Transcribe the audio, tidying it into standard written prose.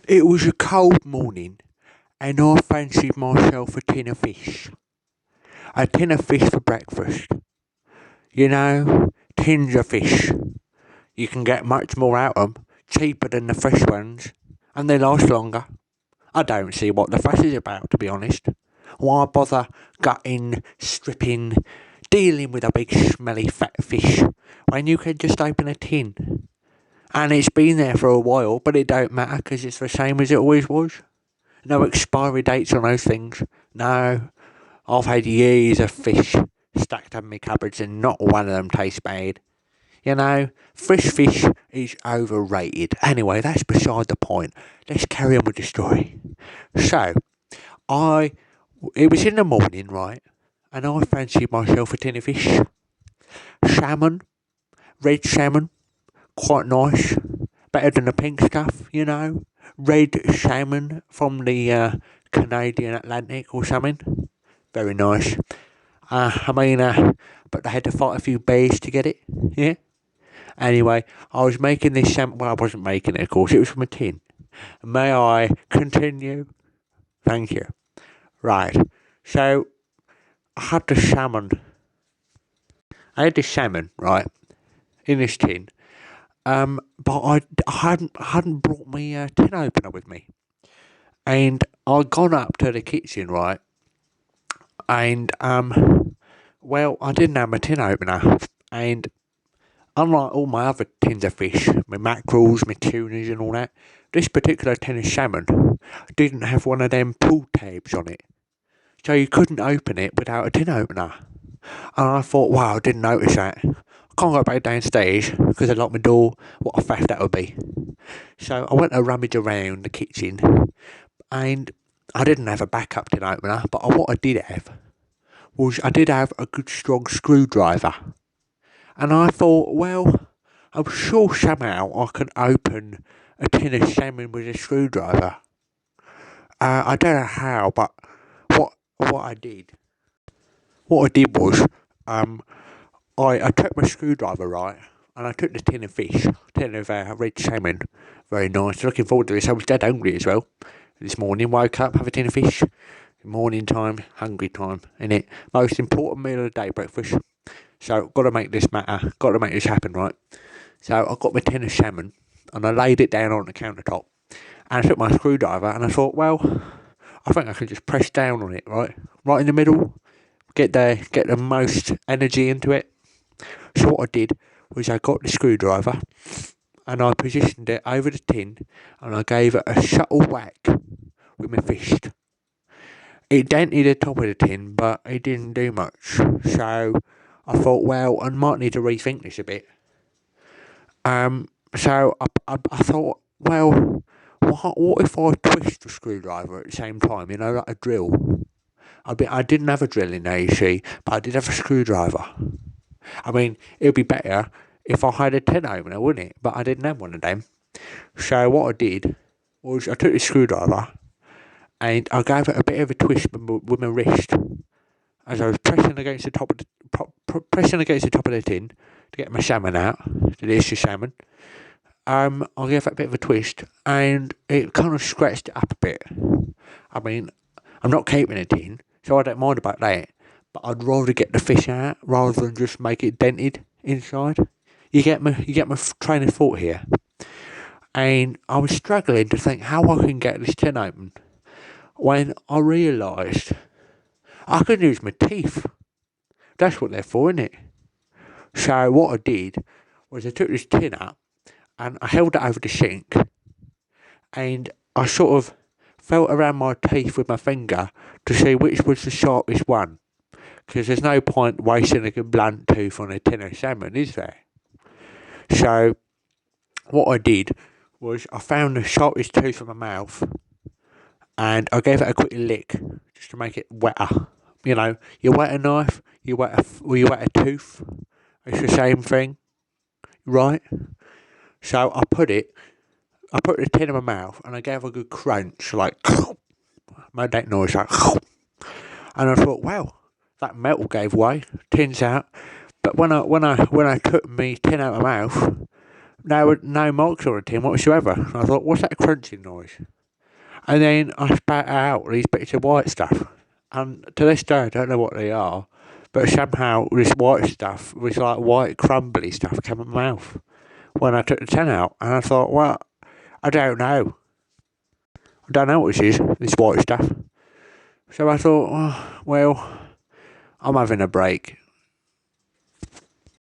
It was a cold morning, and I fancied myself a tin of fish. A tin of fish for breakfast. You know, tins of fish. You can get much more out of 'em, cheaper than the fresh ones, and they last longer. I don't see what the fuss is about, to be honest. Why bother gutting, stripping, dealing with a big smelly fat fish when you can just open a tin? And it's been there for a while, but it don't matter because it's the same as it always was. No expiry dates on those things. No, I've had years of fish stacked up in my cupboards and not one of them tastes bad. You know, fresh fish is overrated. Anyway, that's beside the point. Let's carry on with the story. So, I, it was in the morning, right, and I fancied myself a tin of fish. Salmon, red salmon, quite nice. Better than the pink stuff, you know. Red salmon from the Canadian Atlantic or something. Very nice. But they had to fight a few bears to get it. Yeah. Anyway, I was making this salmon. Well, I wasn't making it, of course. It was from a tin. May I continue? Thank you. Right. So I had the salmon. Right, in this tin. But I hadn't brought my tin opener with me, and I'd gone up to the kitchen, right, and well, I didn't have my tin opener, and unlike all my other tins of fish, my mackerels, my tunas, and all that, this particular tin of salmon didn't have one of them pull tabs on it, so you couldn't open it without a tin opener. And I thought, wow, I didn't notice that. I can't go back downstairs because I locked my door. What a faff that would be. So I went to rummage around the kitchen, and I didn't have a backup tin opener, but what I did have was I did have a good strong screwdriver. And I thought, well, I'm sure somehow I can open a tin of salmon with a screwdriver. I don't know how, but what I did, was, I took my screwdriver, right, and I took the tin of red salmon. Very nice. Looking forward to this. I was dead hungry as well. This morning, woke up, have a tin of fish. Morning time, hungry time, innit? Most important meal of the day, breakfast. So, got to make this happen, right? So, I got my tin of salmon, and I laid it down on the countertop, and I took my screwdriver, and I thought, well, I think I can just press down on it, right in the middle, get the most energy into it. So what I did was I got the screwdriver and I positioned it over the tin and I gave it a subtle whack with my fist. It dented the top of the tin, but it didn't do much. So I thought, well, I might need to rethink this a bit. So I thought, well, what if I twist the screwdriver at the same time, like a drill? I didn't have a drill in there, you see, but I did have a screwdriver. I mean, it would be better if I had a tin opener, wouldn't it? But I didn't have one of them. So what I did was I took the screwdriver and I gave it a bit of a twist with my wrist as I was pressing against the top of the tin to get my salmon out, the delicious salmon. I gave it a bit of a twist and it kind of scratched it up a bit. I mean, I'm not keeping a tin, so I don't mind about that. But I'd rather get the fish out rather than just make it dented inside. You get my train of thought here. And I was struggling to think how I can get this tin open when I realised I can use my teeth. That's what they're for, isn't it? So what I did was I took this tin up and I held it over the sink and I sort of felt around my teeth with my finger to see which was the sharpest one. Because there's no point wasting a good blunt tooth on a tin of salmon, is there? So what I did was I found the sharpest tooth in my mouth and I gave it a quick lick just to make it wetter. You wet a knife, you wet a tooth. It's the same thing, right? So I put the tin in my mouth and I gave a good crunch, like made that noise, like, and I thought, well, that metal gave way, tin's out. But when I took my tin out of my mouth, no marks on the tin whatsoever. And I thought, what's that crunching noise? And then I spat out these bits of white stuff. And to this day, I don't know what they are, but somehow this white stuff, this like white crumbly stuff, came in my mouth when I took the tin out. And I thought, well, I don't know. I don't know what this is, this white stuff. So I thought, oh, well, I'm having a break.